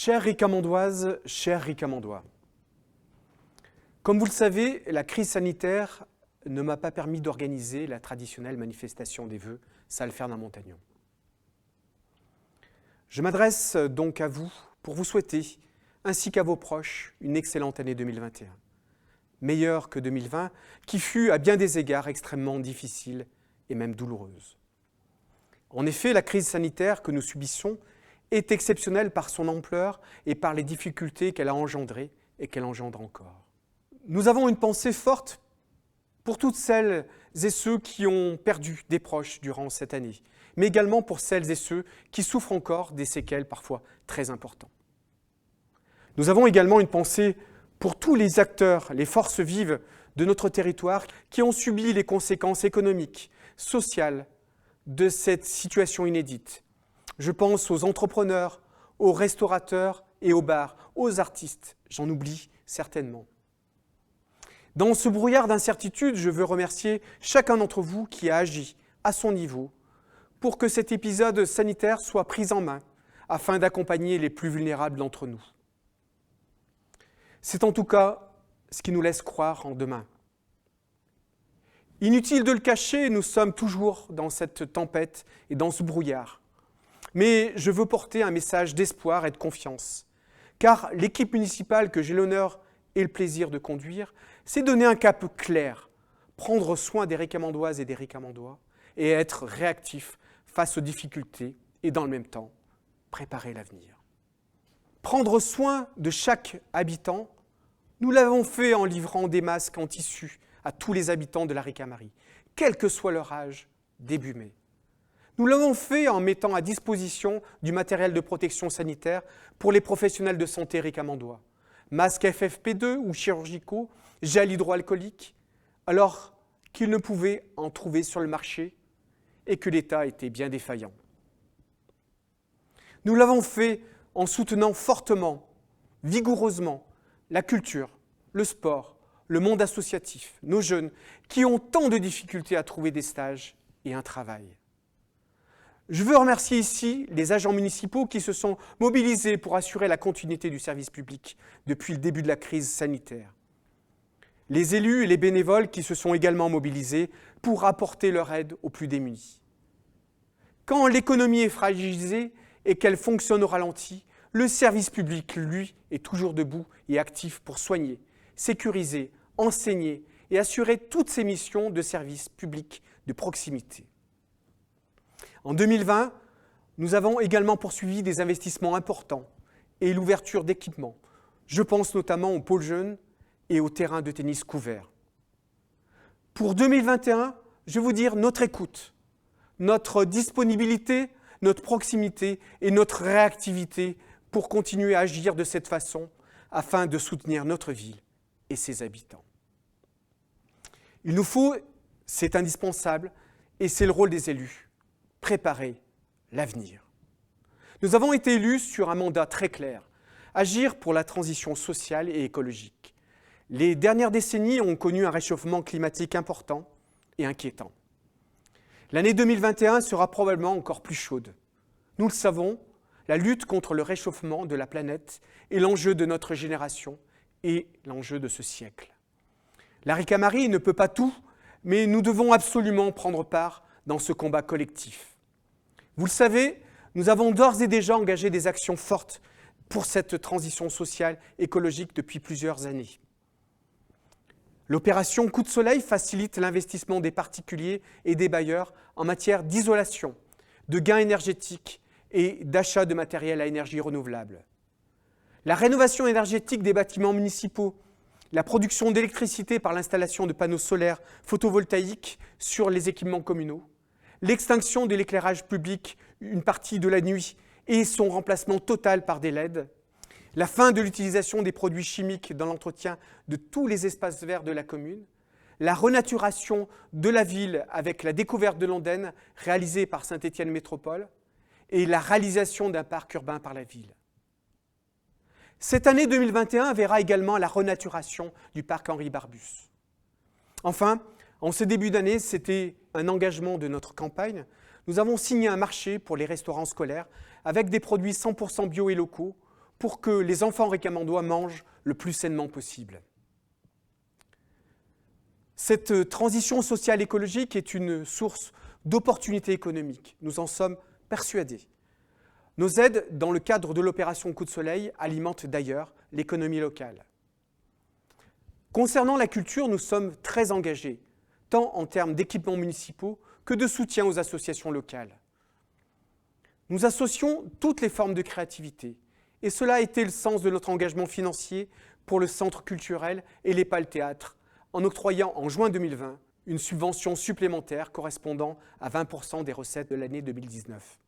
Chère Ricamondoise, chers Ricamondois, comme vous le savez, la crise sanitaire ne m'a pas permis d'organiser la traditionnelle manifestation des vœux Salle Ferdinand-Montagnon. Je m'adresse donc à vous pour vous souhaiter, ainsi qu'à vos proches, une excellente année 2021, meilleure que 2020, qui fut à bien des égards extrêmement difficile et même douloureuse. En effet, la crise sanitaire que nous subissons est exceptionnelle par son ampleur et par les difficultés qu'elle a engendrées et qu'elle engendre encore. Nous avons une pensée forte pour toutes celles et ceux qui ont perdu des proches durant cette année, mais également pour celles et ceux qui souffrent encore des séquelles parfois très importantes. Nous avons également une pensée pour tous les acteurs, les forces vives de notre territoire qui ont subi les conséquences économiques, sociales de cette situation inédite. Je pense aux entrepreneurs, aux restaurateurs et aux bars, aux artistes, j'en oublie certainement. Dans ce brouillard d'incertitude, je veux remercier chacun d'entre vous qui a agi à son niveau pour que cet épisode sanitaire soit pris en main afin d'accompagner les plus vulnérables d'entre nous. C'est en tout cas ce qui nous laisse croire en demain. Inutile de le cacher, nous sommes toujours dans cette tempête et dans ce brouillard. Mais je veux porter un message d'espoir et de confiance, car l'équipe municipale que j'ai l'honneur et le plaisir de conduire s'est donné un cap clair, prendre soin des Ricamondoises et des Ricamondois et être réactif face aux difficultés et dans le même temps, préparer l'avenir. Prendre soin de chaque habitant, nous l'avons fait en livrant des masques en tissu à tous les habitants de la Ricamarie, quel que soit leur âge, début mai. Nous l'avons fait en mettant à disposition du matériel de protection sanitaire pour les professionnels de santé ricamondois, masques FFP2 ou chirurgicaux, gel hydroalcoolique, alors qu'ils ne pouvaient en trouver sur le marché et que l'État était bien défaillant. Nous l'avons fait en soutenant fortement, vigoureusement, la culture, le sport, le monde associatif, nos jeunes qui ont tant de difficultés à trouver des stages et un travail. Je veux remercier ici les agents municipaux qui se sont mobilisés pour assurer la continuité du service public depuis le début de la crise sanitaire. Les élus et les bénévoles qui se sont également mobilisés pour apporter leur aide aux plus démunis. Quand l'économie est fragilisée et qu'elle fonctionne au ralenti, le service public, lui, est toujours debout et actif pour soigner, sécuriser, enseigner et assurer toutes ses missions de service public de proximité. En 2020, nous avons également poursuivi des investissements importants et l'ouverture d'équipements. Je pense notamment aux pôles jeunes et aux terrains de tennis couverts. Pour 2021, je veux vous dire notre écoute, notre disponibilité, notre proximité et notre réactivité pour continuer à agir de cette façon afin de soutenir notre ville et ses habitants. Il nous faut, c'est indispensable, et c'est le rôle des élus, préparer l'avenir. Nous avons été élus sur un mandat très clair, agir pour la transition sociale et écologique. Les dernières décennies ont connu un réchauffement climatique important et inquiétant. L'année 2021 sera probablement encore plus chaude. Nous le savons, la lutte contre le réchauffement de la planète est l'enjeu de notre génération et l'enjeu de ce siècle. La Ricamarie ne peut pas tout, mais nous devons absolument prendre part dans ce combat collectif. Vous le savez, nous avons d'ores et déjà engagé des actions fortes pour cette transition sociale écologique depuis plusieurs années. L'opération Coup de Soleil facilite l'investissement des particuliers et des bailleurs en matière d'isolation, de gains énergétiques et d'achat de matériel à énergie renouvelable. La rénovation énergétique des bâtiments municipaux, la production d'électricité par l'installation de panneaux solaires photovoltaïques sur les équipements communaux, l'extinction de l'éclairage public une partie de la nuit et son remplacement total par des LED, la fin de l'utilisation des produits chimiques dans l'entretien de tous les espaces verts de la commune, la renaturation de la ville avec la découverte de l'Andenne réalisée par Saint-Étienne Métropole et la réalisation d'un parc urbain par la ville. Cette année 2021 verra également la renaturation du parc Henri Barbus. Enfin, en ce début d'année, c'était un engagement de notre campagne, nous avons signé un marché pour les restaurants scolaires avec des produits 100% bio et locaux pour que les enfants ricamandois mangent le plus sainement possible. Cette transition sociale écologique est une source d'opportunités économiques. Nous en sommes persuadés. Nos aides, dans le cadre de l'opération Coup de Soleil, alimentent d'ailleurs l'économie locale. Concernant la culture, nous sommes très engagés, tant en termes d'équipements municipaux que de soutien aux associations locales. Nous associons toutes les formes de créativité, et cela a été le sens de notre engagement financier pour le Centre culturel et l'EPAL Théâtre, en octroyant en juin 2020 une subvention supplémentaire correspondant à 20% des recettes de l'année 2019.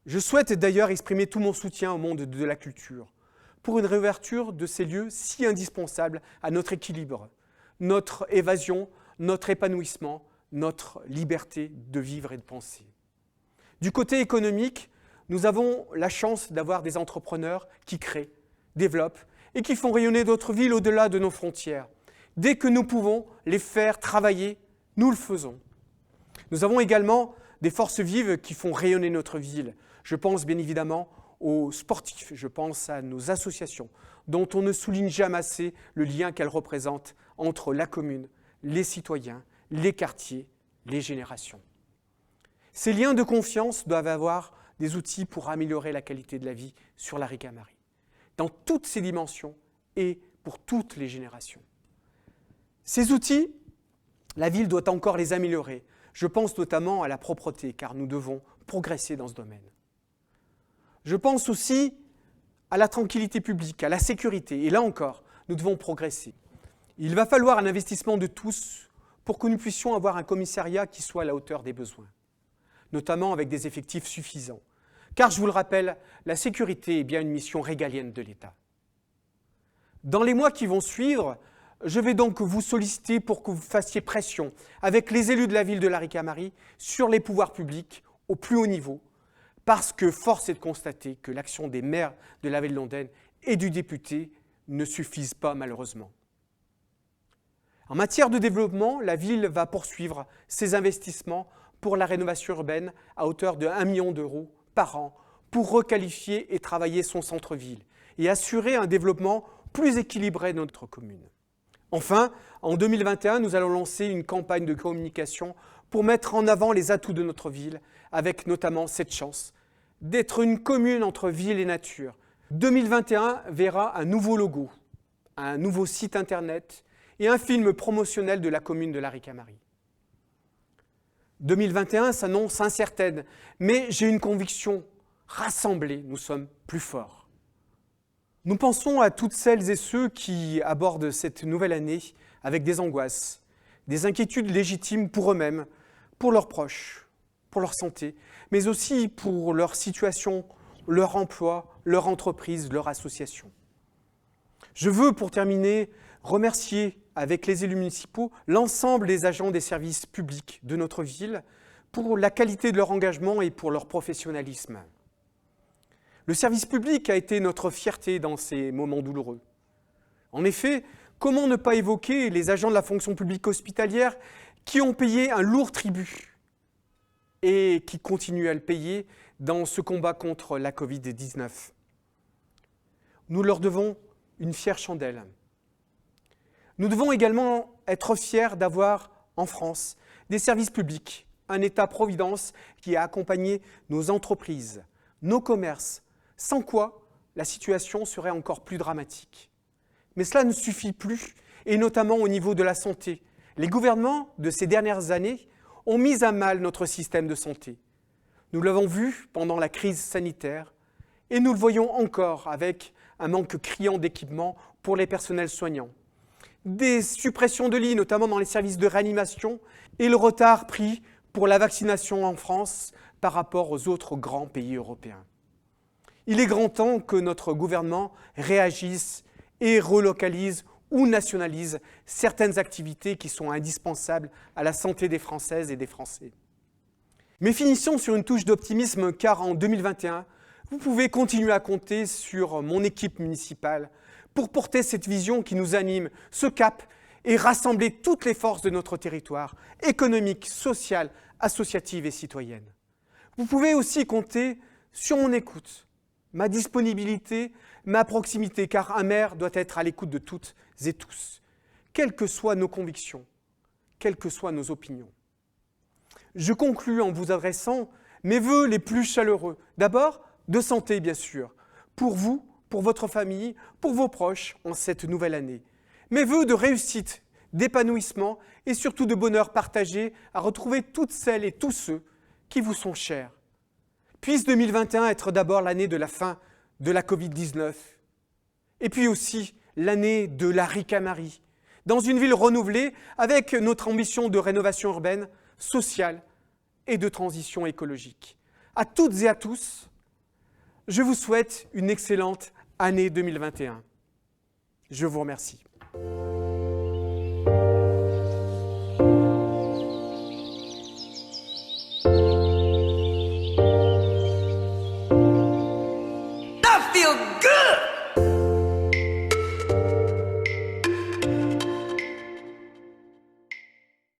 Je souhaite d'ailleurs exprimer tout mon soutien au monde de la culture pour une réouverture de ces lieux si indispensables à notre équilibre, notre évasion, notre épanouissement, notre liberté de vivre et de penser. Du côté économique, nous avons la chance d'avoir des entrepreneurs qui créent, développent et qui font rayonner d'autres villes au-delà de nos frontières. Dès que nous pouvons les faire travailler, nous le faisons. Nous avons également des forces vives qui font rayonner notre ville. Je pense bien évidemment aux sportifs, je pense à nos associations, dont on ne souligne jamais assez le lien qu'elles représentent entre la commune, les citoyens, les quartiers, les générations. Ces liens de confiance doivent avoir des outils pour améliorer la qualité de la vie sur la Ricamarie, dans toutes ses dimensions et pour toutes les générations. Ces outils, la ville doit encore les améliorer. Je pense notamment à la propreté, car nous devons progresser dans ce domaine. Je pense aussi à la tranquillité publique, à la sécurité, et là encore, nous devons progresser. Il va falloir un investissement de tous pour que nous puissions avoir un commissariat qui soit à la hauteur des besoins, notamment avec des effectifs suffisants. Car, je vous le rappelle, la sécurité est bien une mission régalienne de l'État. Dans les mois qui vont suivre, je vais donc vous solliciter pour que vous fassiez pression avec les élus de la ville de la Ricamarie sur les pouvoirs publics au plus haut niveau, parce que force est de constater que l'action des maires de la ville de Londaine et du député ne suffisent pas malheureusement. En matière de développement, la ville va poursuivre ses investissements pour la rénovation urbaine à hauteur de 1 million d'euros par an pour requalifier et travailler son centre-ville et assurer un développement plus équilibré de notre commune. Enfin, en 2021, nous allons lancer une campagne de communication pour mettre en avant les atouts de notre ville, avec notamment cette chance d'être une commune entre ville et nature. 2021 verra un nouveau logo, un nouveau site internet et un film promotionnel de la commune de la Ricamarie. 2021 s'annonce incertaine, mais j'ai une conviction, rassemblés, nous sommes plus forts. Nous pensons à toutes celles et ceux qui abordent cette nouvelle année avec des angoisses, des inquiétudes légitimes pour eux-mêmes, pour leurs proches, pour leur santé, mais aussi pour leur situation, leur emploi, leur entreprise, leur association. Je veux, pour terminer, remercier avec les élus municipaux l'ensemble des agents des services publics de notre ville pour la qualité de leur engagement et pour leur professionnalisme. Le service public a été notre fierté dans ces moments douloureux. En effet, comment ne pas évoquer les agents de la fonction publique hospitalière qui ont payé un lourd tribut et qui continuent à le payer dans ce combat contre la Covid-19. Nous leur devons une fière chandelle. Nous devons également être fiers d'avoir en France des services publics, un État-providence qui a accompagné nos entreprises, nos commerces, sans quoi la situation serait encore plus dramatique. Mais cela ne suffit plus, et notamment au niveau de la santé. Les gouvernements de ces dernières années ont mis à mal notre système de santé. Nous l'avons vu pendant la crise sanitaire, et nous le voyons encore avec un manque criant d'équipements pour les personnels soignants. Des suppressions de lits, notamment dans les services de réanimation, et le retard pris pour la vaccination en France par rapport aux autres grands pays européens. Il est grand temps que notre gouvernement réagisse et relocalise ou nationalise certaines activités qui sont indispensables à la santé des Françaises et des Français. Mais finissons sur une touche d'optimisme, car en 2021, vous pouvez continuer à compter sur mon équipe municipale pour porter cette vision qui nous anime, ce cap, et rassembler toutes les forces de notre territoire, économique, social, associative et citoyenne. Vous pouvez aussi compter sur mon écoute, ma disponibilité mais à proximité, car un maire doit être à l'écoute de toutes et tous, quelles que soient nos convictions, quelles que soient nos opinions. Je conclus en vous adressant mes vœux les plus chaleureux. D'abord, de santé, bien sûr, pour vous, pour votre famille, pour vos proches en cette nouvelle année. Mes vœux de réussite, d'épanouissement et surtout de bonheur partagé à retrouver toutes celles et tous ceux qui vous sont chers. Puisse 2021 être d'abord l'année de la fin de la Covid-19 et puis aussi l'année de la Ricamarie, dans une ville renouvelée avec notre ambition de rénovation urbaine, sociale et de transition écologique. À toutes et à tous, je vous souhaite une excellente année 2021. Je vous remercie. I feel good!